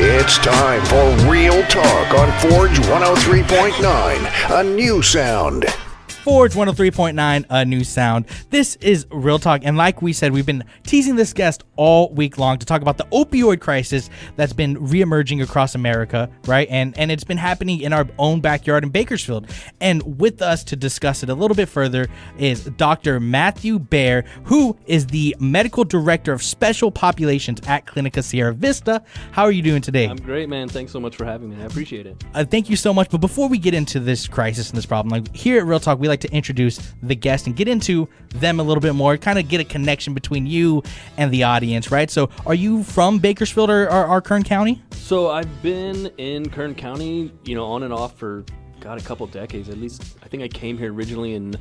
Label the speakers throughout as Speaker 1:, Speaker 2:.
Speaker 1: It's time for Real Talk on Forge 103.9, a new sound.
Speaker 2: Forge 103.9, a new sound. This is Real Talk, and like we said, we've been teasing this guest all week long to talk about the opioid crisis that's been reemerging across America, right? And it's been happening in our own backyard in Bakersfield. And with us to discuss it a little bit further is Dr. Matthew Beare, who is the Medical Director of Special Populations at Clinica Sierra Vista. How are you doing today?
Speaker 3: I'm great, man. Thanks so much for having me. I appreciate it.
Speaker 2: Thank you so much. But before we get into this crisis and this problem, like here at Real Talk, we like to introduce the guest and get into them a little bit more, kind of get a connection between you and the audience, right? So are you from Bakersfield or Kern County?
Speaker 3: So I've been in Kern County, on and off for, a couple decades. At least I think I came here originally in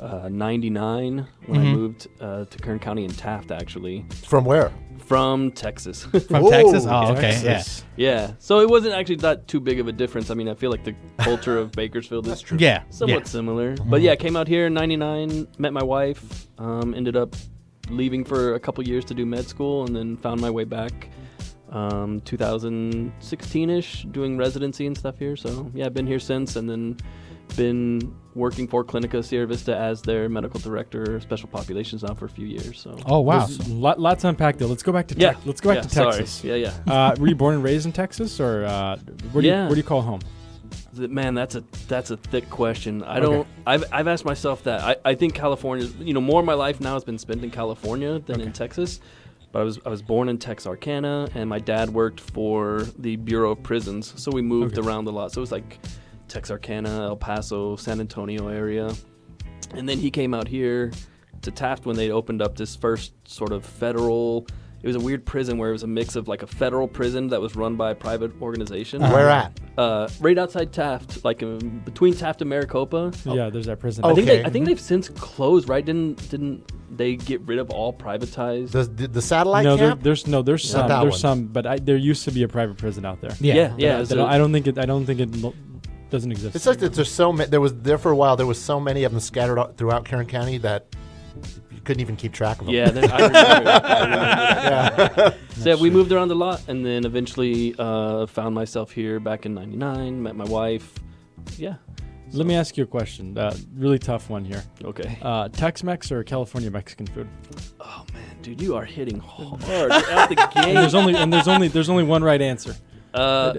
Speaker 3: 99 when I moved to Kern County in Taft, actually.
Speaker 4: From where?
Speaker 3: From Texas.
Speaker 2: From Texas? Oh, okay.
Speaker 4: Texas.
Speaker 3: Yeah. So it wasn't actually that too big of a difference. I mean, I feel like the culture of Bakersfield is somewhat similar. But yeah, came out here in 99, met my wife, ended up leaving for a couple years to do med school, and then found my way back 2016-ish doing residency and stuff here. So yeah, I've been here since, and then been working for Clinica Sierra Vista as their medical director, special populations now for a few years. So.
Speaker 2: Oh wow,
Speaker 5: lots to unpack there. Let's go back to let's go back to Texas.
Speaker 3: Sorry. Yeah.
Speaker 5: Were you born and raised in Texas, or where do you call home?
Speaker 3: Man, that's a thick question. I've asked myself that. I think California, more of my life now has been spent in California than in Texas. But I was born in Texarkana, and my dad worked for the Bureau of Prisons, so we moved around a lot. So it was like Texarkana, El Paso, San Antonio area. And then he came out here to Taft when they opened up this first sort of federal, it was a weird prison where it was a mix of like a federal prison that was run by a private organization.
Speaker 4: Where at?
Speaker 3: Right outside Taft, like between Taft and Maricopa.
Speaker 5: Yeah, there's that prison.
Speaker 3: I think they've since closed, right? Didn't they get rid of all privatized?
Speaker 4: The satellite camp?
Speaker 5: There's some, but there used to be a private prison out there.
Speaker 3: Yeah.
Speaker 5: I don't think it doesn't exist.
Speaker 4: It's like that there's so many. There was there for a while. There was so many of them scattered throughout Kern County that you couldn't even keep track of them.
Speaker 3: Yeah, I remember. So yeah, we moved around a lot, and then eventually found myself here back in '99. Met my wife. Yeah.
Speaker 5: Let me ask you a question. Really tough one here.
Speaker 3: Okay.
Speaker 5: Tex-Mex or California Mexican food?
Speaker 3: Oh man, dude, you are hitting hard out the gate.
Speaker 5: There's only one right answer.
Speaker 3: So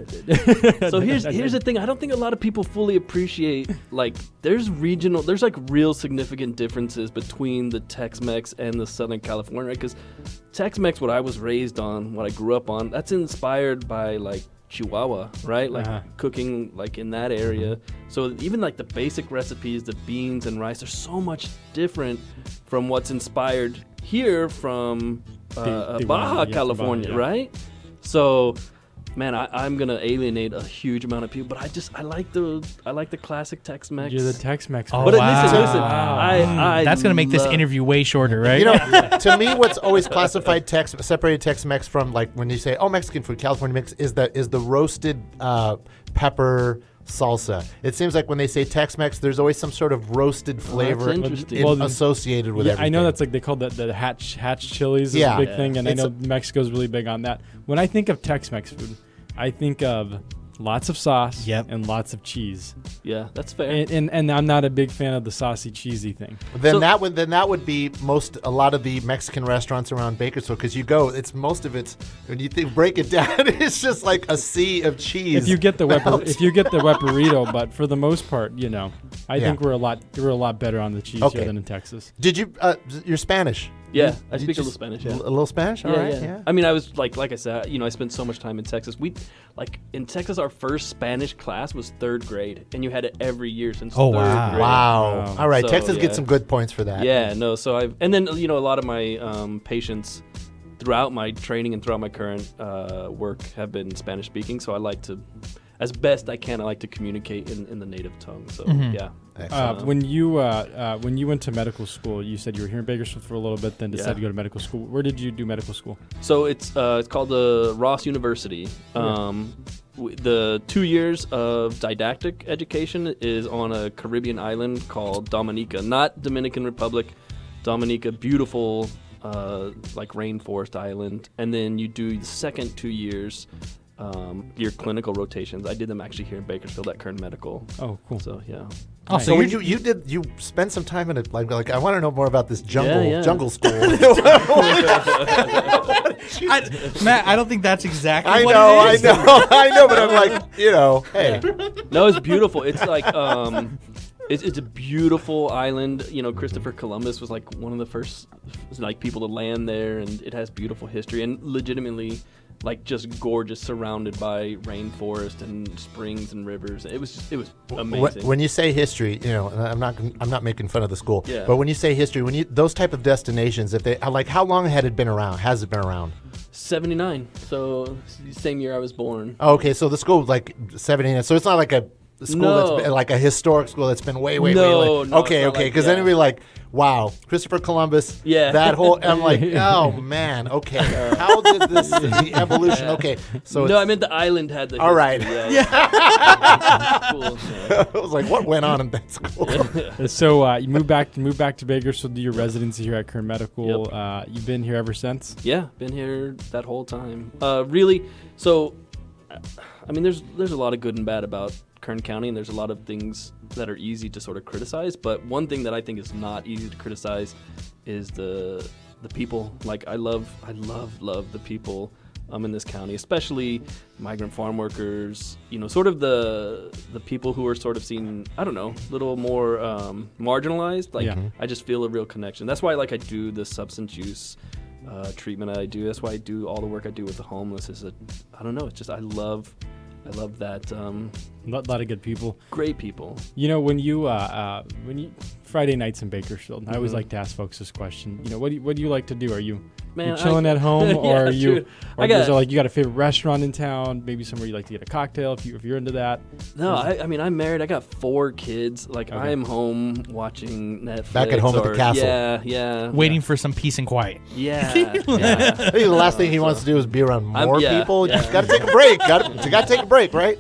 Speaker 3: here's the thing. I don't think a lot of people fully appreciate, like, there's like real significant differences between the Tex-Mex and the Southern California, right? Because Tex-Mex, what I was raised on, what I grew up on, that's inspired by like Chihuahua, right? Like cooking like in that area. So even like the basic recipes, the beans and rice, are so much different from what's inspired here from Baja California, right? So man, I'm gonna alienate a huge amount of people, but I like the classic Tex-Mex.
Speaker 5: You're the Tex-Mex.
Speaker 2: Oh,
Speaker 3: but
Speaker 2: wow.
Speaker 3: listen, I
Speaker 2: that's gonna make this interview way shorter, right?
Speaker 4: To me, what's always classified separated Tex-Mex from, like, when you say, Mexican food, California mix, is the roasted pepper salsa. It seems like when they say Tex-Mex, there's always some sort of roasted flavor associated with everything.
Speaker 5: I know that's like they call the hatch chilies is a big thing, and I know Mexico's really big on that. When I think of Tex-Mex food, I think of lots of sauce and lots of cheese.
Speaker 3: Yeah, that's fair.
Speaker 5: And I'm not a big fan of the saucy, cheesy thing.
Speaker 4: Then that would be a lot of the Mexican restaurants around Bakersfield, because when you break it down, it's just like a sea of cheese.
Speaker 5: If you get the Weperito, but for the most part, I think we're a lot better on the cheese here than in Texas.
Speaker 4: Did you? You're Spanish.
Speaker 3: Yeah, I speak a little Spanish. Yeah.
Speaker 4: A little Spanish? All right. Yeah.
Speaker 3: I mean, I was like I said, I spent so much time in Texas. In Texas, our first Spanish class was 3rd grade, and you had it every year since 3rd grade.
Speaker 4: Wow. All right, so, Texas gets some good points for that.
Speaker 3: Yeah, no, so and then, a lot of my patients throughout my training and throughout my current work have been Spanish speaking, so I like to, as best I can, I like to communicate in the native tongue. So, yeah.
Speaker 5: When you went to medical school, you said you were here in Bakersfield for a little bit, then decided to go to medical school. Where did you do medical school?
Speaker 3: So it's called the Ross University. The 2 years of didactic education is on a Caribbean island called Dominica, not Dominican Republic. Dominica, beautiful like Rainforest Island, and then you do the second 2 years your clinical rotations. I did them actually here in Bakersfield at Kern Medical.
Speaker 5: Oh, cool.
Speaker 3: So yeah.
Speaker 2: Oh,
Speaker 4: So when you spent some time in it, like I want to know more about this jungle school.
Speaker 2: Matt, I don't think that's exactly
Speaker 4: I
Speaker 2: what
Speaker 4: know,
Speaker 2: it is.
Speaker 4: I know, but I'm like, hey.
Speaker 3: No, it's beautiful. It's like it's a beautiful island. You know, Christopher Columbus was like one of the first like people to land there, and it has beautiful history and legitimately like just gorgeous, surrounded by rainforest and springs and rivers. It was amazing.
Speaker 4: When you say history, you know, and I'm not making fun of the school,
Speaker 3: Yeah.
Speaker 4: but when you say history, those type of destinations, if they like, how long had it been around? Has it been around?
Speaker 3: 79. So same year I was born.
Speaker 4: Oh, okay, so the school like 79. So it's not like a school that's been, like a historic school that's been way.
Speaker 3: No,
Speaker 4: okay, because then it'd be like, wow, Christopher Columbus.
Speaker 3: Yeah.
Speaker 4: That whole. I'm like, oh man. Okay. How did this the evolution? Okay. So
Speaker 3: No, I meant the island had the.
Speaker 4: All right.
Speaker 3: Cool.
Speaker 4: I was like, what went on in that school?
Speaker 5: So you moved back to Bakersfield to do your residency here at Kern Medical.
Speaker 3: Yep.
Speaker 5: You've been here ever since?
Speaker 3: Yeah, been here that whole time. Really, so I mean, there's a lot of good and bad about Kern County, and there's a lot of things that are easy to sort of criticize. But one thing that I think is not easy to criticize is the people. Like I love the people in this county, especially migrant farm workers. You know, sort of the people who are sort of seen, I don't know, a little more marginalized. Like I just feel a real connection. That's why I do the substance use treatment I do. That's why I do all the work I do with the homeless. I don't know. It's just I love that.
Speaker 5: A lot of good people.
Speaker 3: Great people.
Speaker 5: You know, when you Friday nights in Bakersfield, I always like to ask folks this question. You know, what do you like to do? Are you chilling at home, or are you?
Speaker 3: Dude,
Speaker 5: or is there like you got a favorite restaurant in town? Maybe somewhere you like to get a cocktail if you're into that.
Speaker 3: No, I mean I'm married. I got 4 kids. Like I am home watching Netflix.
Speaker 4: Back at home at the castle.
Speaker 3: Yeah.
Speaker 2: Waiting for some peace and quiet.
Speaker 3: Yeah.
Speaker 4: I think the last thing he wants to do is be around more people.
Speaker 3: Yeah.
Speaker 4: You got to take a break. You got to take a break, right?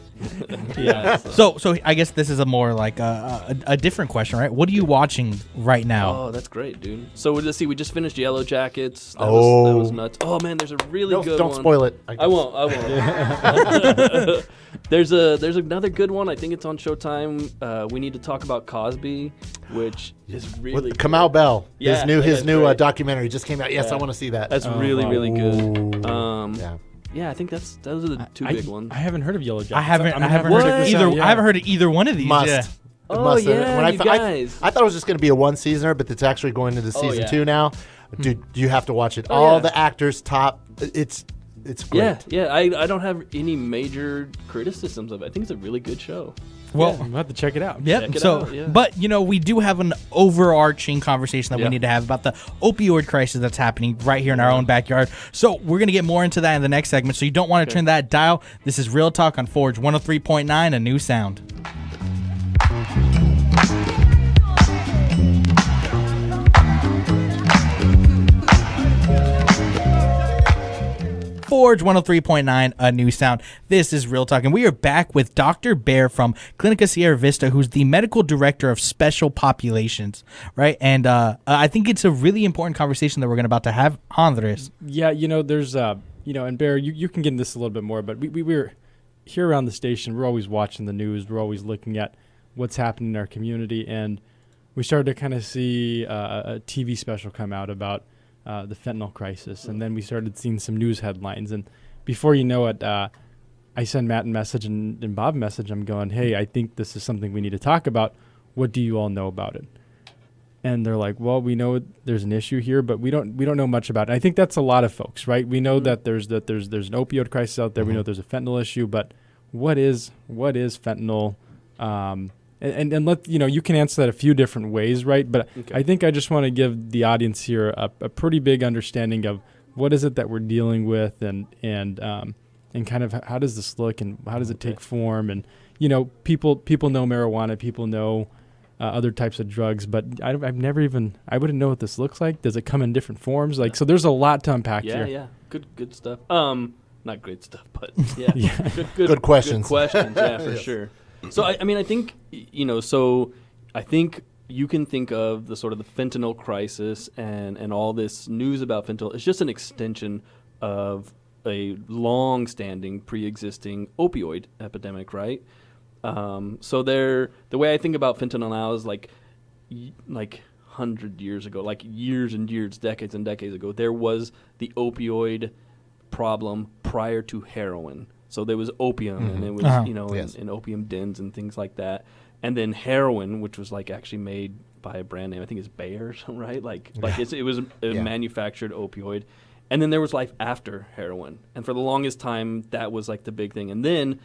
Speaker 3: Yeah.
Speaker 2: So I guess this is a more like a different question, right? What are you watching right now?
Speaker 3: Oh, that's great, dude. So let's see. We just finished Yellow Jackets. That was nuts. Oh man, there's a really good one.
Speaker 4: Don't spoil it.
Speaker 3: I won't. There's another good one. I think it's on Showtime. We need to talk about Cosby, which is really
Speaker 4: with Kamau Bell.
Speaker 3: Yeah,
Speaker 4: his new
Speaker 3: great.
Speaker 4: documentary just came out. Yes, I want to see that.
Speaker 3: That's really good.
Speaker 4: Yeah.
Speaker 3: Yeah, I think those are the two big ones.
Speaker 5: I haven't heard of Yellow Jackets.
Speaker 2: I haven't heard of either. I havened heard of either one of these.
Speaker 4: Must.
Speaker 2: Yeah.
Speaker 3: Oh yeah, you guys.
Speaker 4: I thought it was just going to be a one-seasoner, but it's actually going into season 2 now. Dude, you have to watch it. All the actors top. It's great.
Speaker 3: Yeah. I don't have any major criticisms of it. I think it's a really good show.
Speaker 2: Well,
Speaker 5: I'm gonna have to check it out.
Speaker 2: Yep.
Speaker 3: Check it
Speaker 2: So,
Speaker 3: out, yeah.
Speaker 2: but we do have an overarching conversation that we need to have about the opioid crisis that's happening right here in our own backyard. So we're gonna get more into that in the next segment. So you don't want to turn that dial. This is Real Talk on Forge 103.9, a new sound. Forge 103.9, a new sound. This is Real Talk, and we are back with Dr. Beare from Clinica Sierra Vista, who's the medical director of special populations, right? And I think it's a really important conversation that we're about to have, Andres.
Speaker 5: Yeah, there's, and Beare, you can get into this a little bit more, but we're here around the station. We're always watching the news. We're always looking at what's happening in our community, and we started to kind of see a TV special come out about the fentanyl crisis, and then we started seeing some news headlines, and before you know it, I send Matt a message and Bob a message. I'm going, hey, I think this is something we need to talk about. What do you all know about it? And they're like, well, we know there's an issue here, but we don't know much about it. I think that's a lot of folks, right? We know that there's an opioid crisis out there. We know there's a fentanyl issue, but what is fentanyl? And let you can answer that a few different ways, right? But I think I just want to give the audience here a pretty big understanding of what is it that we're dealing with, and kind of how does this look, and how does it take form, and people know marijuana, people know other types of drugs, but I've never even, I wouldn't know what this looks like. Does it come in different forms? Like, so there's a lot to unpack here.
Speaker 3: Yeah, good stuff. Not great stuff, but yeah,
Speaker 4: good questions.
Speaker 3: Good questions, yeah, for sure. So I mean, I think I think you can think of the sort of the fentanyl crisis and all this news about fentanyl is just an extension of a long-standing, pre-existing opioid epidemic, right? So the way I think about fentanyl now is like 100 years ago, like years and years, decades and decades ago, there was the opioid problem prior to heroin. So there was opium, and it was in opium dens and things like that. And then heroin, which was like actually made by a brand name, I think it's Beare, right? It was a manufactured opioid. And then there was life after heroin. And for the longest time, that was like the big thing. And then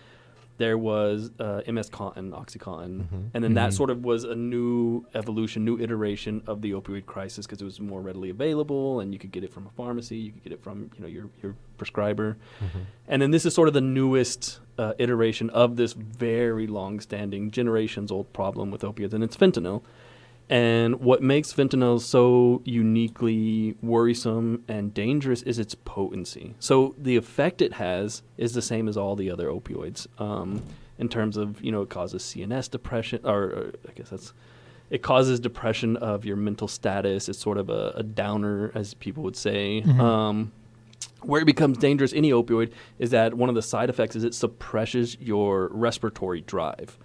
Speaker 3: there was MS Contin, Oxycontin. And then that sort of was a new evolution, new iteration of the opioid crisis because it was more readily available and you could get it from a pharmacy, you could get it from your prescriber. And then this is sort of the newest iteration of this very long-standing, generations-old problem with opioids, and it's fentanyl. And what makes fentanyl so uniquely worrisome and dangerous is its potency. So the effect it has is the same as all the other opioids in terms of, it causes CNS depression, or I guess it causes depression of your mental status. It's sort of a downer, as people would say. Where it becomes dangerous, any opioid, is that one of the side effects is it suppresses your respiratory drive.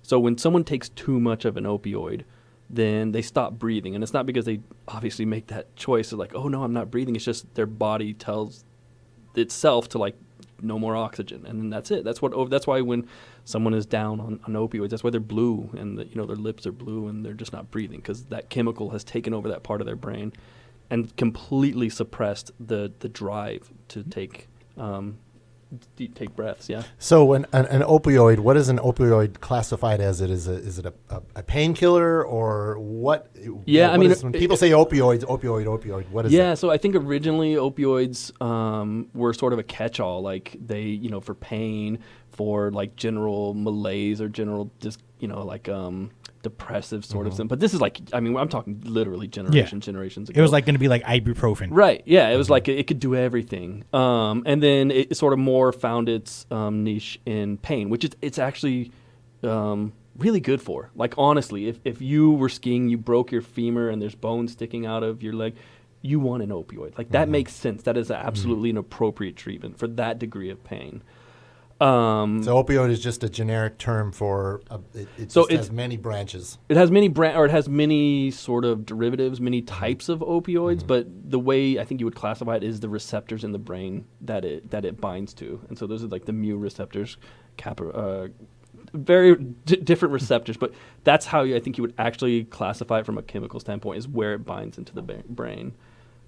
Speaker 3: So when someone takes too much of an opioid, then they stop breathing. And it's not because they obviously make that choice of like, oh, no, I'm not breathing. It's just their body tells itself to like, no more oxygen. And then that's it. That's why when someone is down on opioids, that's why they're blue and their lips are blue and they're just not breathing because that chemical has taken over that part of their brain and completely suppressed the drive to take breaths. Yeah. So
Speaker 4: when an opioid, what is an opioid classified as? Is it a painkiller or what?
Speaker 3: Yeah,
Speaker 4: when people say opioid, what is it?
Speaker 3: Yeah, so I think originally opioids were sort of a catch-all, like they, for pain, for like general malaise or general just, depressive sort of thing. But this is like, I'm talking literally generations ago.
Speaker 2: It was like going to be like ibuprofen.
Speaker 3: Right. Yeah. It was like it could do everything. And then it sort of more found its niche in pain, which it's actually really good for. Like, honestly, if you were skiing, you broke your femur and there's bones sticking out of your leg, you want an opioid. Like, that makes sense. That is absolutely an appropriate treatment for that degree of pain.
Speaker 4: So opioid is just a generic term for it has many branches.
Speaker 3: It has many sort of derivatives, many types of opioids, but the way I think you would classify it is the receptors in the brain that it binds to. And so those are like the mu receptors, very different receptors, but that's how I think you would actually classify it from a chemical standpoint, is where it binds into the brain.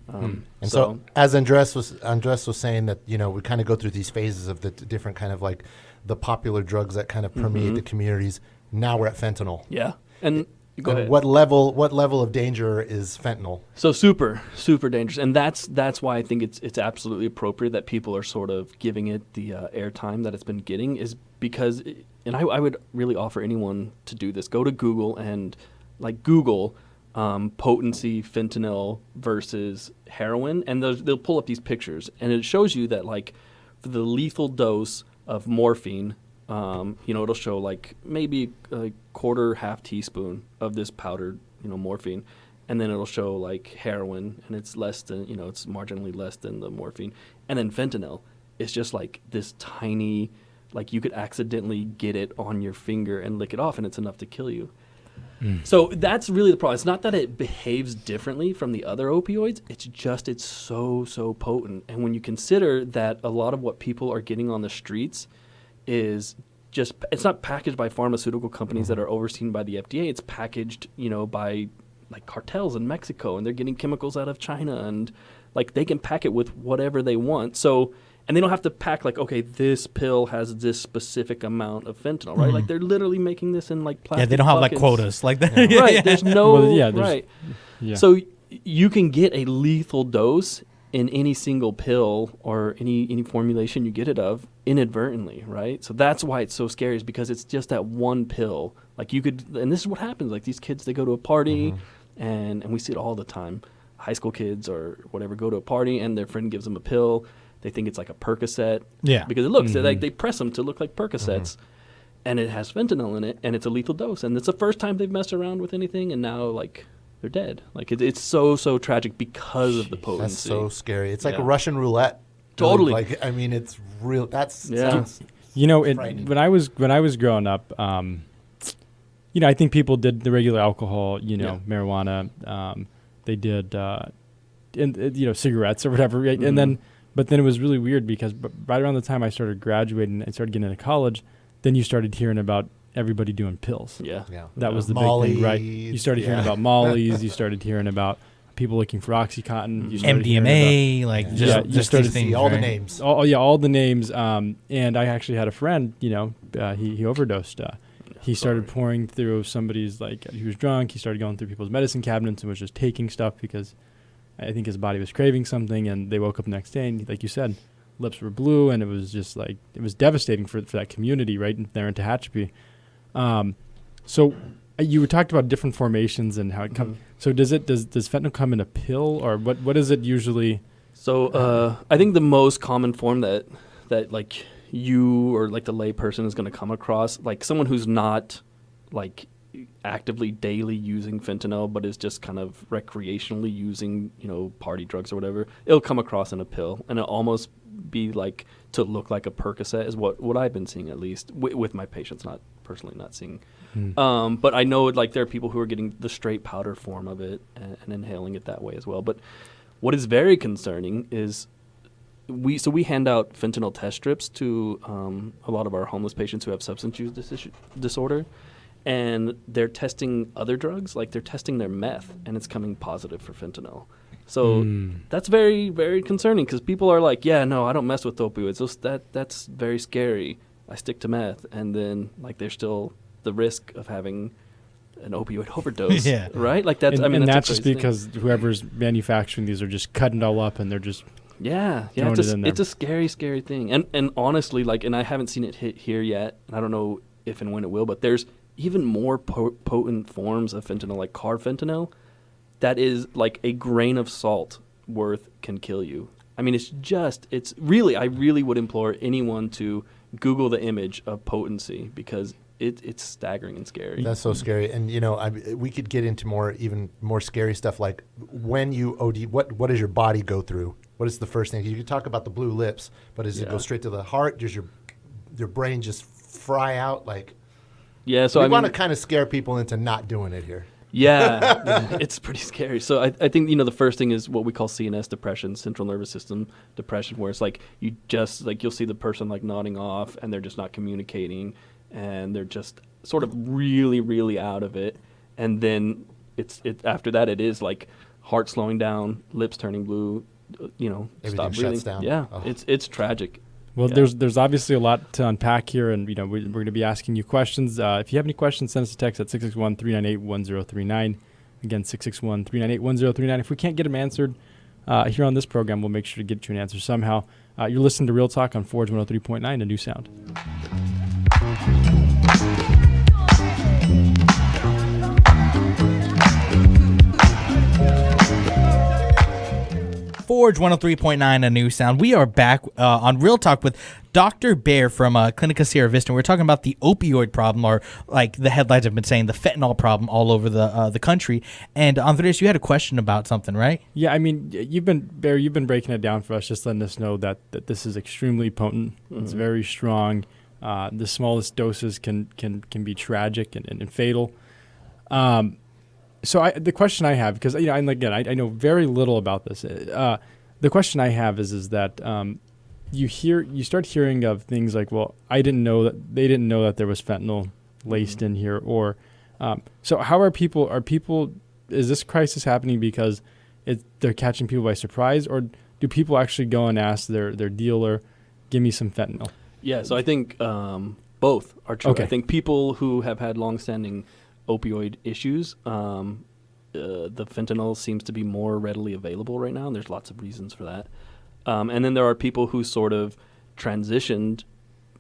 Speaker 4: And so as Andres was saying that, we kind of go through these phases of the different kind of like the popular drugs that kind of permeate the communities. Now we're at fentanyl.
Speaker 3: Yeah. And go ahead.
Speaker 4: What level of danger is fentanyl? So
Speaker 3: super, super dangerous. And that's why I think it's absolutely appropriate that people are sort of giving it the airtime that it's been getting, is because, and I would really offer anyone to do this. Go to Google and like Google potency fentanyl versus heroin, and they'll pull up these pictures, and it shows you that like for the lethal dose of morphine, it'll show like maybe a quarter, half teaspoon of this powdered, morphine, and then it'll show like heroin, and it's less than, it's marginally less than the morphine, and then fentanyl is just like this tiny, like you could accidentally get it on your finger and lick it off, and it's enough to kill you. So that's really the problem. It's not that it behaves differently from the other opioids. It's just it's so potent. And when you consider that a lot of what people are getting on the streets is just, it's not packaged by pharmaceutical companies that are overseen by the FDA. It's packaged, by like cartels in Mexico, and they're getting chemicals out of China, and like they can pack it with whatever they want. So, and they don't have to pack like, okay, this pill has this specific amount of fentanyl, right? Like they're literally making this in like plastic.
Speaker 2: Yeah, they don't have
Speaker 3: buckets.
Speaker 2: like quotas like that.
Speaker 3: Right. There's no right.
Speaker 5: Yeah.
Speaker 3: So you can get a lethal dose in any single pill or any formulation you get it of inadvertently, right? So that's why it's so scary, is because it's just that one pill. Like you could, and this is what happens. Like these kids, they go to a party, and we see it all the time. High school kids or whatever go to a party, and their friend gives them a pill. They think it's like a Percocet.
Speaker 2: Yeah.
Speaker 3: Because it looks like they press them to look like Percocets. and it has fentanyl in it, and it's a lethal dose, and it's the first time they've messed around with anything, and now like they're dead. Like it's so tragic because of the potency.
Speaker 4: That's so scary. It's like
Speaker 3: Yeah.
Speaker 4: a Russian roulette.
Speaker 3: Totally.
Speaker 4: Like I mean, it's real. That's
Speaker 3: Yeah.
Speaker 4: sounds
Speaker 5: You know,
Speaker 4: frightening.
Speaker 5: when I was growing up, you know, I think people did the regular alcohol, you know, marijuana. They did, you know, cigarettes or whatever. Right?
Speaker 3: Mm-hmm.
Speaker 5: And then, but then it was really weird because right around the time I started graduating and started getting into college, then you started hearing about everybody doing pills.
Speaker 3: Yeah.
Speaker 4: yeah.
Speaker 5: That was the big thing, right? You started hearing about Molly's. You started hearing about people looking for OxyContin. You started hearing
Speaker 2: MDMA, like
Speaker 5: Yeah,
Speaker 2: just,
Speaker 5: you
Speaker 2: just
Speaker 5: started
Speaker 2: these
Speaker 5: to see
Speaker 2: things,
Speaker 4: all the
Speaker 2: right?
Speaker 4: names.
Speaker 5: all the names. And I actually had a friend, you know, he overdosed. He started pouring through somebody's, like, he was drunk. He started going through people's medicine cabinets and was just taking stuff because I think his body was craving something. And they woke up the next day and, like you said, lips were blue, and it was just like, it was devastating for that community right there in Tehachapi. So you were talked about different formations and how it comes. So does fentanyl come in a pill, or what is it usually?
Speaker 3: So I think the most common form that like you or like the lay person is going to come across, like someone who's not like actively daily using fentanyl but is just kind of recreationally using, you know, party drugs or whatever, it'll come across in a pill, and it'll almost be like to look like a Percocet is what I've been seeing, at least with my patients, not personally not seeing. But I know like there are people who are getting the straight powder form of it and inhaling it that way as well. But what is very concerning is we hand out fentanyl test strips to a lot of our homeless patients who have substance use disorder, and they're testing other drugs, like they're testing their meth, and it's coming positive for fentanyl. So that's very, very concerning because people are like, yeah, no, I don't mess with opioids. That's very scary. I stick to meth, and then like there's still the risk of having an opioid overdose,
Speaker 2: Yeah.
Speaker 3: right? Like that's,
Speaker 5: And
Speaker 3: that's
Speaker 5: that's
Speaker 3: a
Speaker 5: just
Speaker 3: crazy
Speaker 5: because whoever's manufacturing these are just cutting it all up, and they're just
Speaker 3: yeah,
Speaker 5: throwing it in there.
Speaker 3: it's a scary, scary thing. And honestly, like, and I haven't seen it hit here yet, and I don't know if and when it will, but there's even more potent forms of fentanyl, like carfentanil, that is like a grain of salt worth can kill you. I mean, it's really, I really would implore anyone to Google the image of potency because it's staggering and scary.
Speaker 4: That's so scary. And, you know, we could get into even more scary stuff, like when you OD, what does your body go through? What is the first thing? You could talk about the blue lips, but does it go straight to the heart? Does your brain just fry out? Like,
Speaker 3: Yeah, so
Speaker 4: we
Speaker 3: I
Speaker 4: want to
Speaker 3: mean,
Speaker 4: kind of scare people into not doing it here.
Speaker 3: yeah, it's pretty scary. So I think, you know, the first thing is what we call CNS depression, central nervous system depression, where it's like you just like you'll see the person like nodding off and they're just not communicating and they're just sort of really, really out of it. And then after that it is like heart slowing down, lips turning blue, you know,
Speaker 4: Everything
Speaker 3: stop breathing.
Speaker 4: shuts down.
Speaker 3: Yeah,
Speaker 4: Oh.
Speaker 3: it's tragic.
Speaker 5: Well,
Speaker 3: Yeah.
Speaker 5: there's obviously a lot to unpack here, and you know we're going to be asking you questions. If you have any questions, send us a text at 661-398-1039. Again, 661-398-1039. If we can't get them answered here on this program, we'll make sure to get you an answer somehow. You're listening to Real Talk on Forge 103.9, a new sound.
Speaker 2: Forge 103.9, a new sound. We are back on Real Talk with Dr. Beare from Clinica Sierra Vista. We're talking about the opioid problem, or like the headlines have been saying, the fentanyl problem all over the country. And Andres, you had a question about something, right?
Speaker 5: Yeah, I mean, Beare, you've been breaking it down for us, just letting us know that this is extremely potent. Mm-hmm. It's very strong. The smallest doses can be tragic and fatal. So the question I have, because and again I know very little about this. The question I have is that you start hearing of things like, well, they didn't know that there was fentanyl laced in here, or so how are people? Is this crisis happening because they're catching people by surprise, or do people actually go and ask their dealer, give me some fentanyl?
Speaker 3: Yeah, so I think both are true.
Speaker 5: Okay.
Speaker 3: I think people who have had longstanding opioid issues, the fentanyl seems to be more readily available right now, and there's lots of reasons for that. And then there are people who sort of transitioned.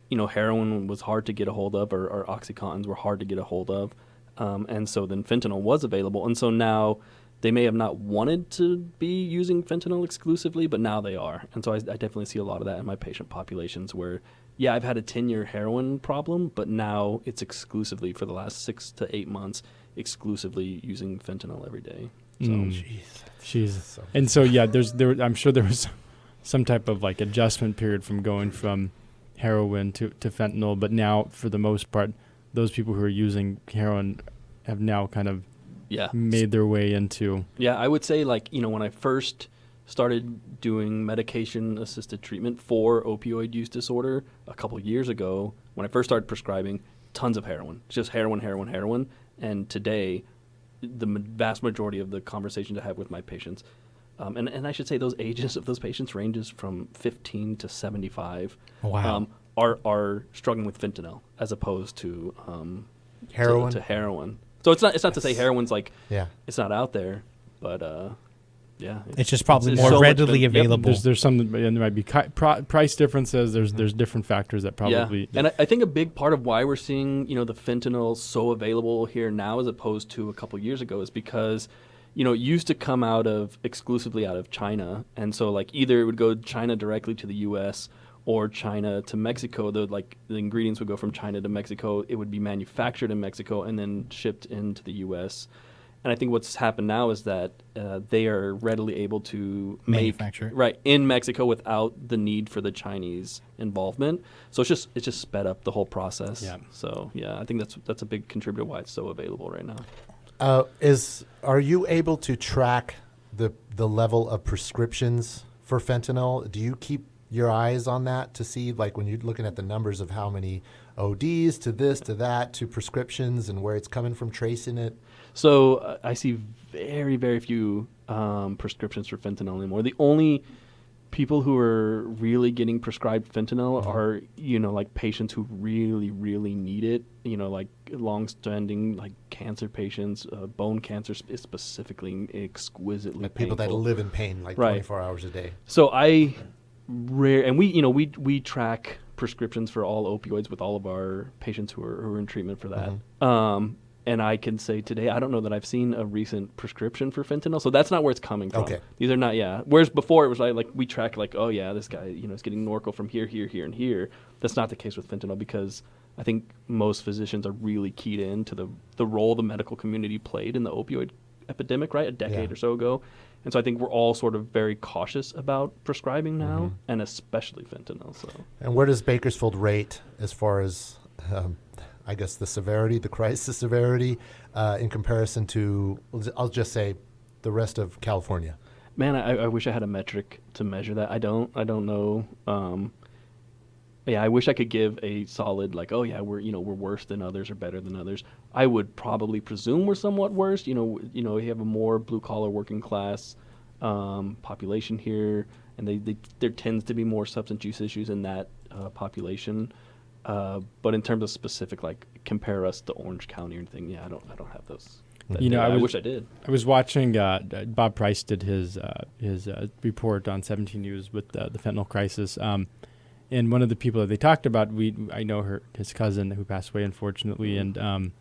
Speaker 3: You know, heroin was hard to get a hold of, or OxyContins were hard to get a hold of, and so then fentanyl was available. And so now they may have not wanted to be using fentanyl exclusively, but now they are. And so I definitely see a lot of that in my patient populations where, yeah, I've had a 10-year heroin problem, but now it's exclusively for the last 6 to 8 months, exclusively using fentanyl every day. So,
Speaker 5: Jeez. And so, yeah, I'm sure there was some type of like adjustment period from going from heroin to fentanyl, but now for the most part, those people who are using heroin have now kind of made their way into.
Speaker 3: Yeah, I would say like, when I first started doing medication-assisted treatment for opioid use disorder a couple years ago, when I first started prescribing, tons of heroin, just heroin. And today, the vast majority of the conversations I have with my patients, and I should say those ages of those patients ranges from 15 to 75.
Speaker 2: Wow.
Speaker 3: Are struggling with fentanyl as opposed to
Speaker 4: Heroin?
Speaker 3: To heroin. So it's not to say heroin's like it's not out there, but
Speaker 2: it's just probably
Speaker 3: it's
Speaker 2: more
Speaker 3: so
Speaker 2: readily available.
Speaker 5: There's some, and there might be price differences. There's different factors that probably.
Speaker 3: Yeah. And I think a big part of why we're seeing the fentanyl so available here now as opposed to a couple years ago is because it used to come exclusively out of China, and so like either it would go China directly to the U.S. or China to Mexico. The ingredients would go from China to Mexico. It would be manufactured in Mexico and then shipped into the U.S. And I think what's happened now is that they are readily able to
Speaker 2: manufacture
Speaker 3: it in Mexico without the need for the Chinese involvement. So it's just sped up the whole process.
Speaker 5: Yeah.
Speaker 3: So I think that's a big contributor why it's so available right now.
Speaker 4: Are you able to track the level of prescriptions for fentanyl? Do you keep your eyes on that to see, like, when you're looking at the numbers of how many ODs to this, to that, to prescriptions and where it's coming from, tracing it?
Speaker 3: So I see very, very few prescriptions for fentanyl anymore. The only people who are really getting prescribed fentanyl are, like patients who really, really need it, like long-standing, like cancer patients, bone cancer is specifically exquisitely
Speaker 4: Like people
Speaker 3: painful.
Speaker 4: that live in pain, like 24 hours a day.
Speaker 3: So and we track prescriptions for all opioids with all of our patients who are in treatment for that.
Speaker 4: Mm-hmm.
Speaker 3: And I can say today, I don't know that I've seen a recent prescription for fentanyl. So that's not where it's coming from.
Speaker 4: Okay.
Speaker 3: These are not, Whereas before it was like we track like, oh yeah, this guy, is getting Norco from here, and here. That's not the case with fentanyl because I think most physicians are really keyed in to the role the medical community played in the opioid epidemic, right? A decade or so ago. And so I think we're all sort of very cautious about prescribing now, and especially fentanyl. So.
Speaker 4: And where does Bakersfield rate as far as, I guess, the crisis severity, in comparison to, I'll just say, the rest of California?
Speaker 3: Man, I wish I had a metric to measure that. I don't know. I wish I could give a solid like, oh yeah, we're worse than others or better than others. I would probably presume we're somewhat worse. We have a more blue collar working class population here, and there tends to be more substance use issues in that population. But in terms of specific, like compare us to Orange County or anything, I don't have those. I wish I did.
Speaker 5: I was watching Bob Price did his report on 17 News with the fentanyl crisis. And one of the people that they talked about, I know his cousin who passed away unfortunately, and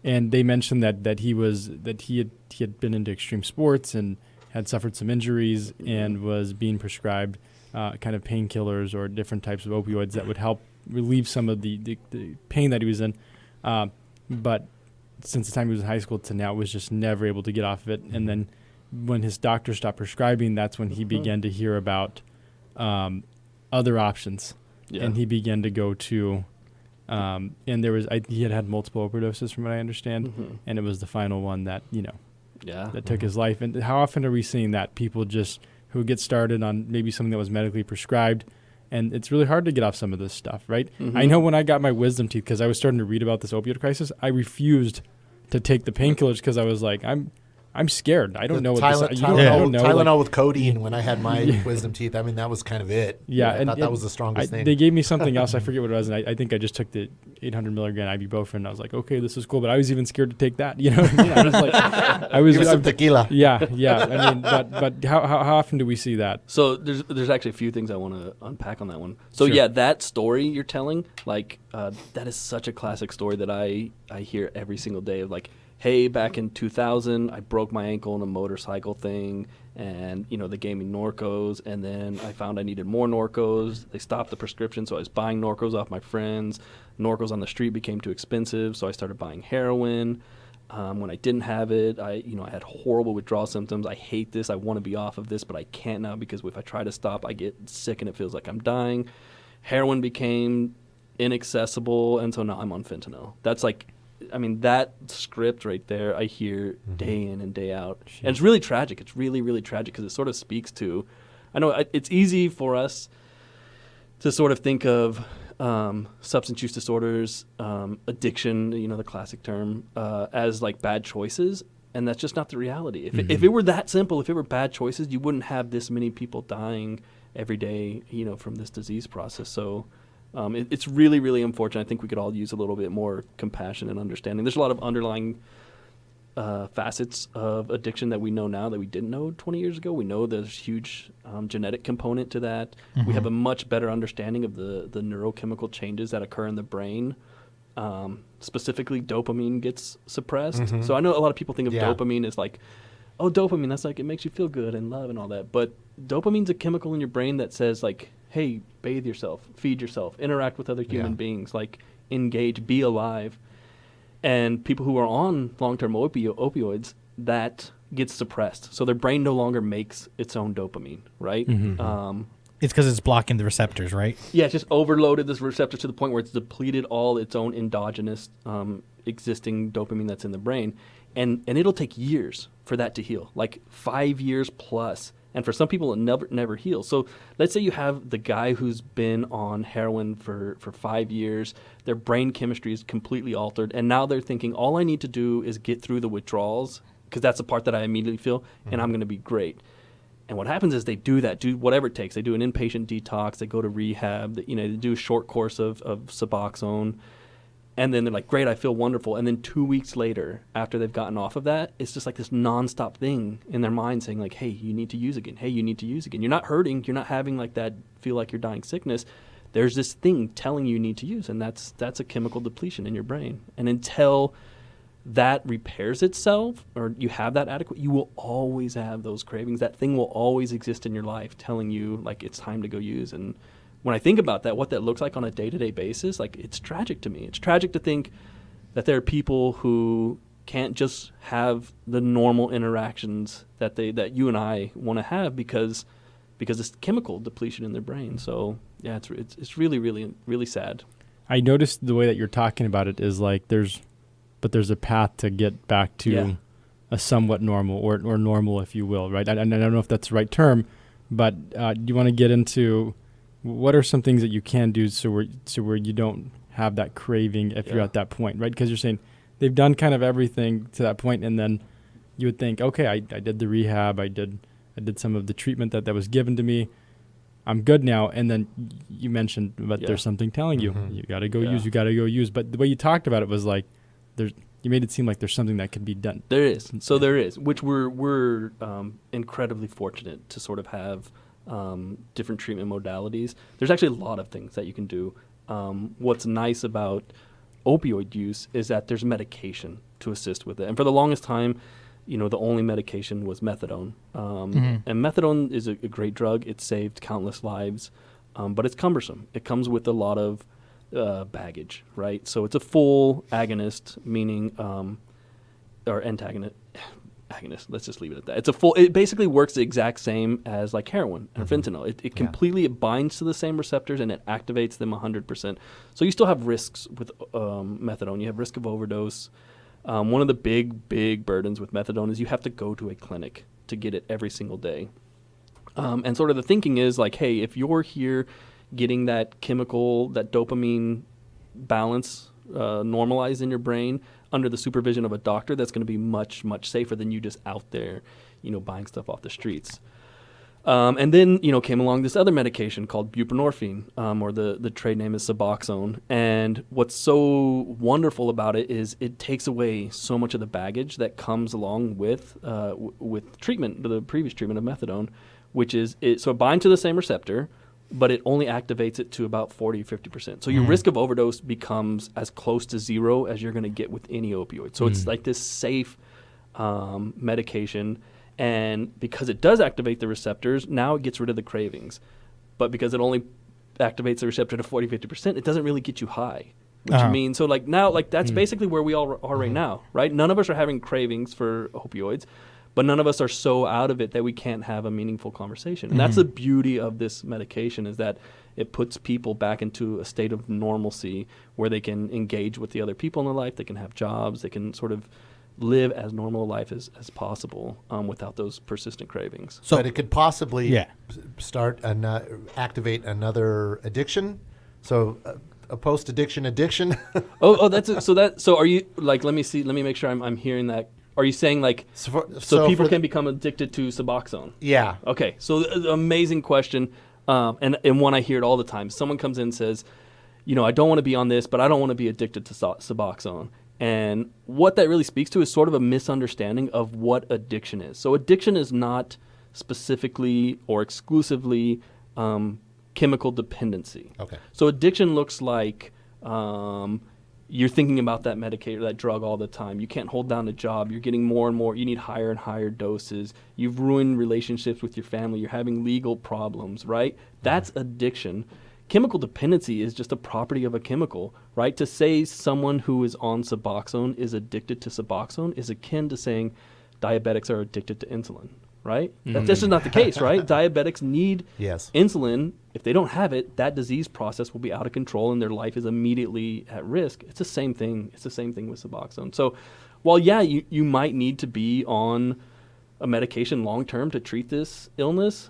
Speaker 5: they mentioned that he had been into extreme sports and had suffered some injuries and was being prescribed kind of painkillers or different types of opioids that would help relieve some of the pain that he was in. But since the time he was in high school to now, was just never able to get off of it. And then when his doctor stopped prescribing, that's when he began to hear about other options. Yeah. And he began to go to, and there was, he had multiple overdoses from what I understand. And it was the final one that, that took his life. And how often are we seeing that people just who get started on maybe something that was medically prescribed, and it's really hard to get off some of this stuff, right? I know when I got my wisdom teeth, because I was starting to read about this opioid crisis, I refused to take the painkillers because I was like, I'm scared. I don't know what this is.
Speaker 4: Tylenol with codeine when I had my wisdom teeth. I mean, that was kind of it.
Speaker 5: Yeah.
Speaker 4: I thought that was the strongest thing.
Speaker 5: They gave me something else. I forget what it was. And I think I just took the 800 milligram ibuprofen. I was like, okay, this is cool. But I was even scared to take that. You know what I mean? I was like,
Speaker 4: Give me some tequila.
Speaker 5: Yeah. I mean, but how often do we see that?
Speaker 3: So there's actually a few things I want to unpack on that one. So sure. That story you're telling, like, that is such a classic story that I hear every single day of like, hey, back in 2000, I broke my ankle in a motorcycle thing, and, they gave me Norcos, and then I found I needed more Norcos. They stopped the prescription, so I was buying Norcos off my friends. Norcos on the street became too expensive, so I started buying heroin. When I didn't have it, I had horrible withdrawal symptoms. I hate this. I want to be off of this, but I can't now because if I try to stop, I get sick and it feels like I'm dying. Heroin became inaccessible, and so now I'm on fentanyl. That's that script right there, I hear day in and day out. And it's really tragic. It's really, really tragic because it sort of speaks to, I know it's easy for us to sort of think of substance use disorders, addiction, the classic term, as like bad choices. And that's just not the reality. If it were that simple, if it were bad choices, you wouldn't have this many people dying every day, from this disease process. So it's really, really unfortunate. I think we could all use a little bit more compassion and understanding. There's a lot of underlying facets of addiction that we know now that we didn't know 20 years ago. We know there's a huge genetic component to that. We have a much better understanding of the neurochemical changes that occur in the brain. Specifically, dopamine gets suppressed. So I know a lot of people think of dopamine as like, oh, dopamine, that's like it makes you feel good and love and all that. But dopamine's a chemical in your brain that says like, hey, bathe yourself, feed yourself, interact with other human beings, like engage, be alive. And people who are on long-term opioids, that gets suppressed. So their brain no longer makes its own dopamine, right?
Speaker 2: It's because it's blocking the receptors, right?
Speaker 3: Yeah, it's just overloaded this receptor to the point where it's depleted all its own endogenous existing dopamine that's in the brain. And it'll take years for that to heal, like 5 years plus. And for some people, it never heals. So let's say you have the guy who's been on heroin for 5 years. Their brain chemistry is completely altered. And now they're thinking, all I need to do is get through the withdrawals, because that's the part that I immediately feel, and I'm going to be great. And what happens is they do whatever it takes. They do an inpatient detox. They go to rehab. They do a short course of Suboxone. And then they're like, great, I feel wonderful. And then 2 weeks later, after they've gotten off of that, it's just like this nonstop thing in their mind saying like, hey, you need to use again. Hey, you need to use again. You're not hurting. You're not having like that feel like you're dying sickness. There's this thing telling you need to use, and that's a chemical depletion in your brain. And until that repairs itself or you have that adequate, you will always have those cravings. That thing will always exist in your life telling you like it's time to go use. And when I think about that, what that looks like on a day-to-day basis, like it's tragic to me. It's tragic to think that there are people who can't just have the normal interactions that you and I want to have because it's chemical depletion in their brain. So yeah, it's really, really, really sad.
Speaker 5: I noticed the way that you're talking about it is like there's a path to get back to a somewhat normal or normal, if you will, right? I don't know if that's the right term, but do you want to get into what are some things that you can do so where you don't have that craving if you're at that point, right? Because you're saying they've done kind of everything to that point, and then you would think, okay, I did the rehab, I did some of the treatment that was given to me, I'm good now. And then you mentioned, but there's something telling you, you got to go use. But the way you talked about it was like, you made it seem like there's something that could be done.
Speaker 3: There is. So there is, which we're incredibly fortunate to sort of have different treatment modalities. There's actually a lot of things that you can do. What's nice about opioid use is that there's medication to assist with it. And for the longest time, the only medication was methadone. And methadone is a great drug. It saved countless lives, but it's cumbersome. It comes with a lot of baggage, right? So it's a full agonist, meaning, or antagonist. Agonist, let's just leave it at that. It basically works the exact same as like heroin or fentanyl. It completely binds to the same receptors and it activates them 100%. So you still have risks with methadone. You have risk of overdose. One of the big burdens with methadone is you have to go to a clinic to get it every single day. And sort of the thinking is like, hey, if you're here getting that chemical, that dopamine balance normalized in your brain under the supervision of a doctor, that's going to be much, much safer than you just out there, buying stuff off the streets. And then, came along this other medication called buprenorphine, or the trade name is Suboxone. And what's so wonderful about it is it takes away so much of the baggage that comes along with treatment, the previous treatment of methadone, which is so it binds to the same receptor, but it only activates it to about 40 or 50%. So your risk of overdose becomes as close to zero as you're going to get with any opioid. So it's like this safe medication. And because it does activate the receptors, now it gets rid of the cravings. But because it only activates the receptor to 40, 50%, it doesn't really get you high. Which you mean, so like now, like that's basically where we all are right now, right? None of us are having cravings for opioids, but none of us are so out of it that we can't have a meaningful conversation. And that's the beauty of this medication, is that it puts people back into a state of normalcy where they can engage with the other people in their life, they can have jobs, they can sort of live as normal a life as possible without those persistent cravings.
Speaker 4: So, but it could possibly activate another addiction. So a post-addiction addiction.
Speaker 3: So are you like? Let me make sure I'm hearing that. Are you saying like so people can become addicted to Suboxone?
Speaker 4: Yeah.
Speaker 3: Okay. So amazing question, and one I hear it all the time. Someone comes in and says, I don't want to be on this, but I don't want to be addicted to Suboxone. And what that really speaks to is sort of a misunderstanding of what addiction is. So addiction is not specifically or exclusively chemical dependency.
Speaker 4: Okay.
Speaker 3: So addiction looks like you're thinking about that medicator, that drug all the time. You can't hold down a job. You're getting more and more. You need higher and higher doses. You've ruined relationships with your family. You're having legal problems, right? That's addiction. Chemical dependency is just a property of a chemical, right? To say someone who is on Suboxone is addicted to Suboxone is akin to saying diabetics are addicted to insulin, right? That's just not the case, right? Diabetics need insulin. If they don't have it, that disease process will be out of control and their life is immediately at risk. It's the same thing. It's the same thing with Suboxone. So while, you might need to be on a medication long-term to treat this illness,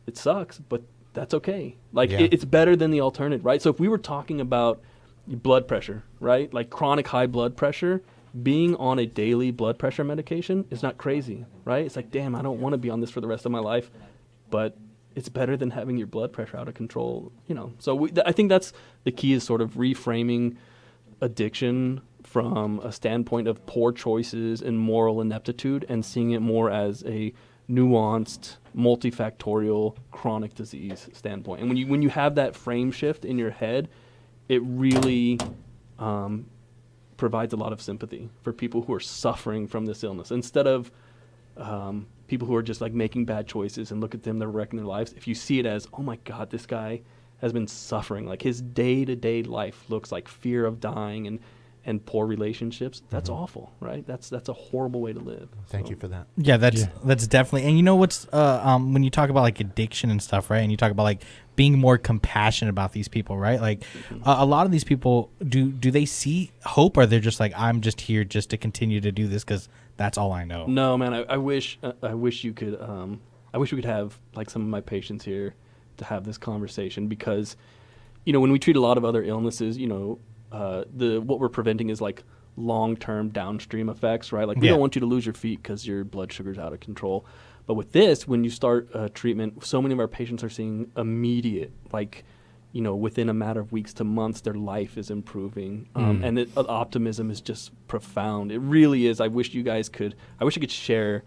Speaker 3: it sucks, but that's okay. It's better than the alternative, right? So if we were talking about blood pressure, right? Like chronic high blood pressure, being on a daily blood pressure medication is not crazy, right? It's like, damn, I don't want to be on this for the rest of my life, but it's better than having your blood pressure out of control, So I think that's the key, is sort of reframing addiction from a standpoint of poor choices and moral ineptitude and seeing it more as a nuanced, multifactorial, chronic disease standpoint. And when you have that frame shift in your head, it really provides a lot of sympathy for people who are suffering from this illness. Instead of people who are just like making bad choices and look at them, they're wrecking their lives. If you see it as, oh my God, this guy has been suffering, like his day-to-day life looks like fear of dying and poor relationships, that's awful, right? That's a horrible way to live.
Speaker 4: Thank you for that.
Speaker 2: Yeah, that's definitely. And what's when you talk about like addiction and stuff, right? And you talk about like being more compassionate about these people, right? Like a lot of these people, do they see hope, or they're just like, I'm just here just to continue to do this because that's all I know?
Speaker 3: No, man. I wish you could. I wish we could have like some of my patients here to have this conversation, because when we treat a lot of other illnesses, what we're preventing is like long-term downstream effects, right? Like we don't want you to lose your feet because your blood sugar's out of control. But with this, when you start treatment, so many of our patients are seeing immediate, like, within a matter of weeks to months, their life is improving. And the optimism is just profound. It really is. I wish you could share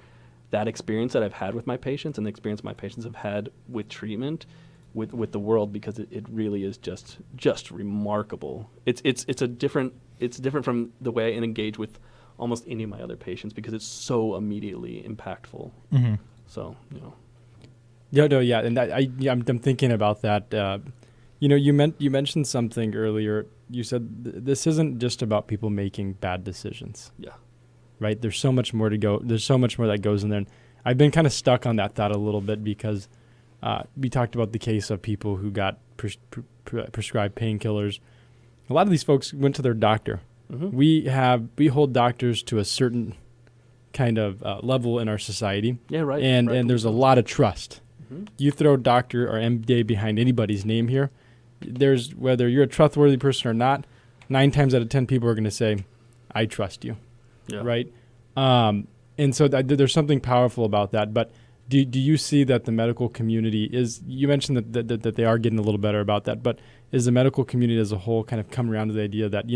Speaker 3: that experience that I've had with my patients and the experience my patients have had with treatment with the world, because it really is just remarkable. It's different from the way I engage with almost any of my other patients, because it's so immediately impactful.
Speaker 2: Mm-hmm.
Speaker 3: So
Speaker 5: and I'm thinking about that. You mentioned something earlier. You said this isn't just about people making bad decisions.
Speaker 3: Yeah.
Speaker 5: Right. There's so much more to go. There's so much more that goes in there. And I've been kind of stuck on that thought a little bit, because we talked about the case of people who got prescribed painkillers. A lot of these folks went to their doctor. Mm-hmm. We hold doctors to a certain kind of level in our society.
Speaker 3: Yeah, right.
Speaker 5: And there's a lot of trust. Mm-hmm. You throw doctor or MD behind anybody's name here, there's, whether you're a trustworthy person or not, 9 times out of 10 people are going to say, I trust you.
Speaker 3: Yeah.
Speaker 5: Right? And so there's something powerful about that. But do you see that the medical community is, you mentioned that they are getting a little better about that, but is the medical community as a whole kind of come around to the idea that,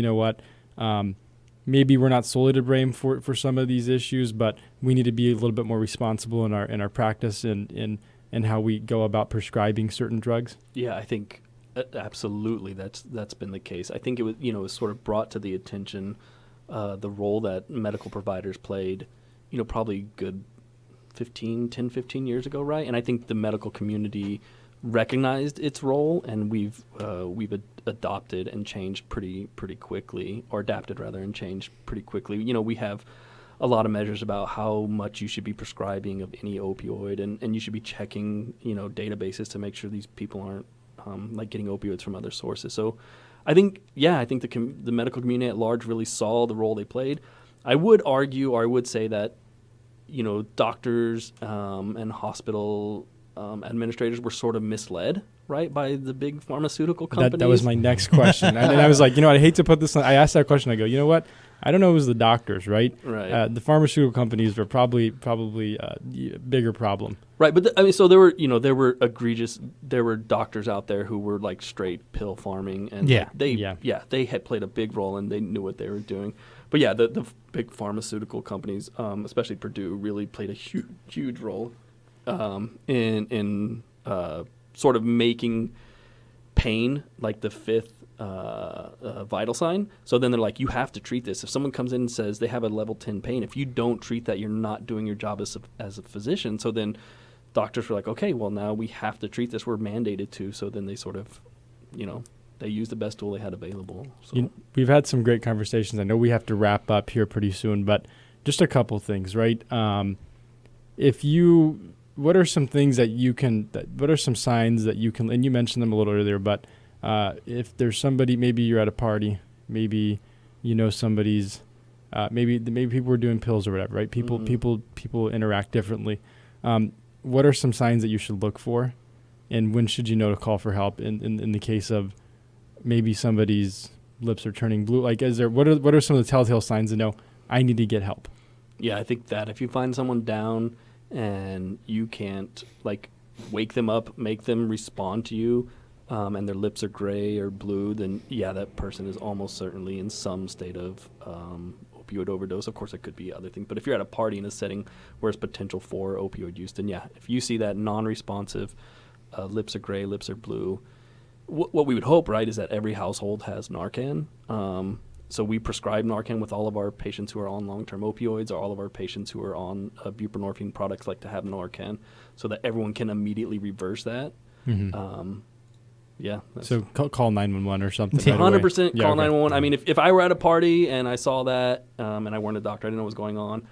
Speaker 5: maybe we're not solely to blame for some of these issues, but we need to be a little bit more responsible in our practice and and how we go about prescribing certain drugs?
Speaker 3: Yeah, I think absolutely that's been the case. I think it was, it was sort of brought to the attention the role that medical providers played, probably good 10, 15 years ago, right? And I think the medical community recognized its role, and we've adopted and changed pretty quickly, or adapted rather and changed pretty quickly. We have a lot of measures about how much you should be prescribing of any opioid, and you should be checking databases to make sure these people aren't like getting opioids from other sources. So I think the medical community at large really saw the role they played. I would argue, or I would say that doctors and hospital administrators were sort of misled, right, by the big pharmaceutical companies.
Speaker 5: That was my next question. And I was like, I hate to put this on. I asked that question. I go, you know what? I don't know if it was the doctors, right?
Speaker 3: Right.
Speaker 5: The pharmaceutical companies were probably a bigger problem.
Speaker 3: Right, but so there were doctors out there who were like straight pill farming, and they had played a big role, and they knew what they were doing. But yeah, the big pharmaceutical companies, especially Purdue, really played a huge role in sort of making pain like the fifth vital sign. So then they're like, you have to treat this. If someone comes in and says they have a level 10 pain, if you don't treat that, you're not doing your job as a physician. So then doctors were like, okay, well, now we have to treat this. We're mandated to. So then they sort of, they used the best tool they had available. So.
Speaker 5: We've had some great conversations. I know we have to wrap up here pretty soon, but just a couple things, right? What are some things that you can, what are some signs that you can, and you mentioned them a little earlier, but if there's somebody, maybe you're at a party, maybe somebody's, maybe people are doing pills or whatever, right? People interact differently. What are some signs that you should look for, and when should you know to call for help? In the case of maybe somebody's lips are turning blue, like what are some of the telltale signs to know I need to get help? Yeah,
Speaker 3: I think that if you find someone down and you can't like wake them up, make them respond to you, and their lips are gray or blue, then that person is almost certainly in some state of opioid overdose. Of course, it could be other things, but if you're at a party in a setting where there's potential for opioid use, then if you see that non-responsive, lips are gray, lips are blue, what we would hope, right, is that every household has Narcan. So we prescribe Narcan with all of our patients who are on long-term opioids, or all of our patients who are on buprenorphine products like to have Narcan, so that everyone can immediately reverse that. Mm-hmm.
Speaker 5: So call 911 or something.
Speaker 3: 100% call 911. I mean, if I were at a party and I saw that, and I weren't a doctor, I didn't know what was going on,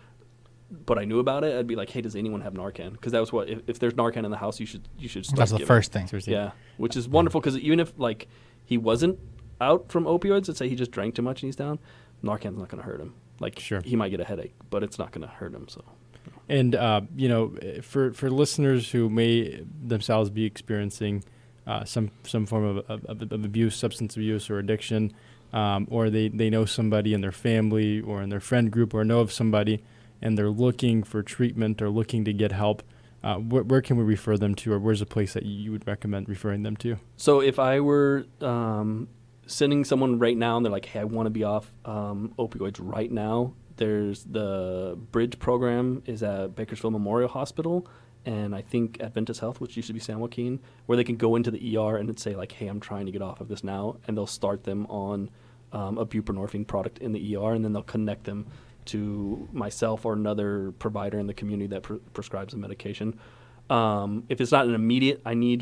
Speaker 3: but I knew about it, I'd be like, hey, does anyone have Narcan? Because that was what, if there's Narcan in the house, you should start.
Speaker 2: That's the first thing.
Speaker 3: Yeah, which is wonderful, because even if like he wasn't out from opioids, let's say he just drank too much and he's down, Narcan's not going to hurt him. Like, sure, he might get a headache, but it's not going to hurt him. So,
Speaker 5: and for listeners who may themselves be experiencing some form of abuse, substance abuse or addiction, or they know somebody in their family or in their friend group, or know of somebody, and they're looking for treatment or looking to get help, where can we refer them to, or where's a place that you would recommend referring them to?
Speaker 3: So if I were sending someone right now and they're like, hey, I want to be off opioids right now, there's the Bridge program is at Bakersfield Memorial Hospital, and I think Adventist Health, which used to be San Joaquin, where they can go into the ER and say like, hey, I'm trying to get off of this now, and they'll start them on a buprenorphine product in the ER, and then they'll connect them to myself or another provider in the community that prescribes the medication. If it's not an immediate, I need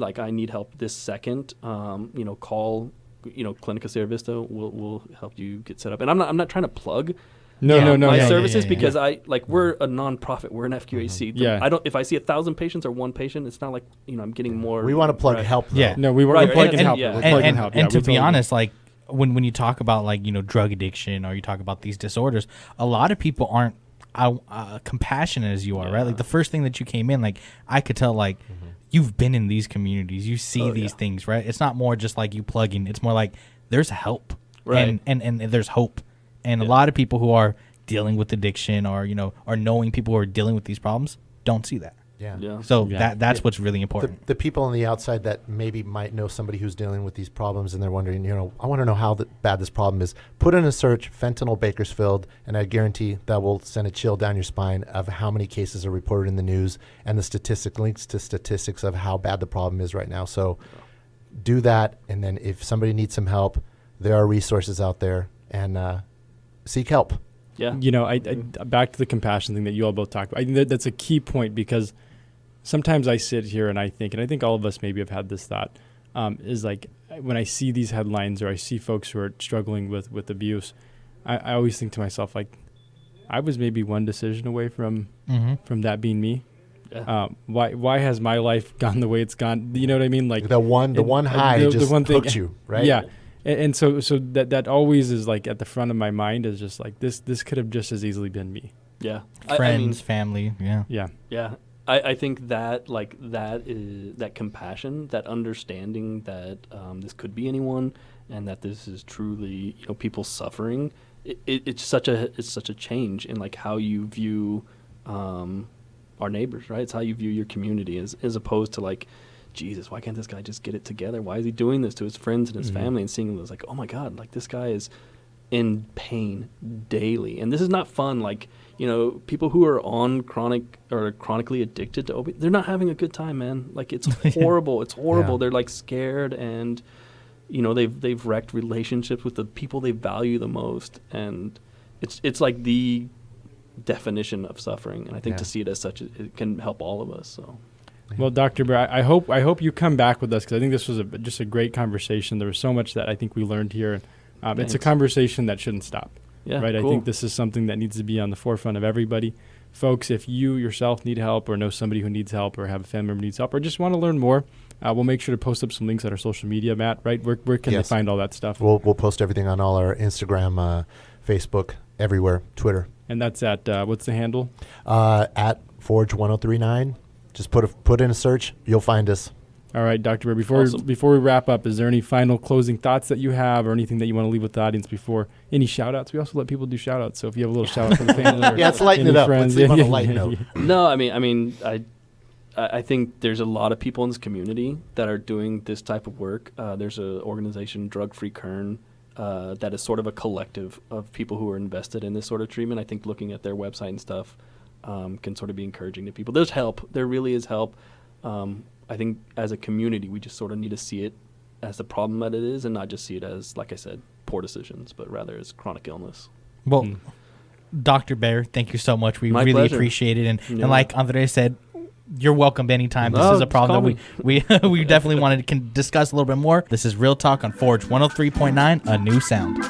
Speaker 3: help this second, call, Clinica Sierra Vista will help you get set up. And I'm not trying to plug my services, because we're a nonprofit, we're an FQAC. If I see 1,000 patients or one patient, it's not like I'm getting more.
Speaker 4: We want to plug help. Though.
Speaker 5: Yeah, no, we want to plug in help.
Speaker 2: And to be honest, like when you talk about drug addiction, or you talk about these disorders, a lot of people aren't compassionate as you are, right? Like the first thing that you came in, like I could tell, like you've been in these communities, you see these things, right? It's not more just like you plug in. It's more like there's help, right? And there's hope. And a lot of people who are dealing with addiction, or or knowing people who are dealing with these problems, don't see that.
Speaker 4: Yeah.
Speaker 2: So
Speaker 5: Yeah.
Speaker 2: that's what's really important.
Speaker 4: The people on the outside that maybe might know somebody who's dealing with these problems and they're wondering, I want to know how bad this problem is. Put in a search, fentanyl Bakersfield, and I guarantee that will send a chill down your spine of how many cases are reported in the news and the links to statistics of how bad the problem is right now. So do that, and then if somebody needs some help, there are resources out there, and seek help.
Speaker 3: Yeah.
Speaker 5: I back to the compassion thing that you all both talked about. I think that's a key point, because sometimes I sit here and I think all of us maybe have had this thought, is like when I see these headlines or I see folks who are struggling with abuse, I always think to myself, like, I was maybe one decision away from that being me.
Speaker 3: Yeah.
Speaker 5: Why has my life gone the way it's gone? You know what I mean? Like
Speaker 4: the one high just hooked you, right?
Speaker 5: Yeah. And so that always is like at the front of my mind is just like this could have just as easily been me.
Speaker 3: Yeah.
Speaker 2: Friends, family. Yeah.
Speaker 5: Yeah.
Speaker 3: Yeah. I think that that compassion, that understanding that this could be anyone, and that this is truly people suffering. It's such a change in like how you view our neighbors, right? It's how you view your community as opposed to like, Jesus, why can't this guy just get it together? Why is he doing this to his friends and his family? And seeing it like, oh my God, like this guy is in pain daily, and this is not fun. Like people who are on chronic or chronically addicted to opioids, they're not having a good time, man. Like it's horrible. It's horrible.
Speaker 4: Yeah.
Speaker 3: They're like scared, and they've wrecked relationships with the people they value the most, and it's like the definition of suffering. And I think to see it as such, it can help all of us. So.
Speaker 5: Well, Dr. Beare, I hope you come back with us, because I think this was just a great conversation. There was so much that I think we learned here. It's a conversation that shouldn't stop.
Speaker 3: Yeah,
Speaker 5: right.
Speaker 3: Cool.
Speaker 5: I think this is something that needs to be on the forefront of everybody. Folks, if you yourself need help, or know somebody who needs help, or have a family member who needs help, or just want to learn more, we'll make sure to post up some links on our social media, Matt, right? Where can they find all that stuff?
Speaker 4: We'll post everything on all our Instagram, Facebook, everywhere, Twitter.
Speaker 5: And that's at, what's the handle?
Speaker 4: At Forge1039. Just put in a search, you'll find us.
Speaker 5: All right, Dr. Beare, before we wrap up, is there any final closing thoughts that you have, or anything that you want to leave with the audience before any shout-outs? We also let people do shout-outs, so if you have a little shout-out for the family or
Speaker 4: let's lighten it up.
Speaker 5: friends.
Speaker 4: Let's leave on a light note.
Speaker 3: No, I think there's a lot of people in this community that are doing this type of work. There's an organization, Drug Free Kern, that is sort of a collective of people who are invested in this sort of treatment. I think looking at their website and stuff can sort of be encouraging to people. There's help. There really is help. I think as a community, we just sort of need to see it as the problem that it is, and not just see it as, like I said, poor decisions, but rather as chronic illness.
Speaker 2: Well, Dr. Beare, thank you so much. We
Speaker 3: My
Speaker 2: really
Speaker 3: pleasure.
Speaker 2: appreciate it. And like Andres said, you're welcome anytime. This
Speaker 3: No,
Speaker 2: is a
Speaker 3: just
Speaker 2: problem
Speaker 3: call
Speaker 2: that we definitely wanted to discuss a little bit more. This is Real Talk on Forge 103.9, a new sound.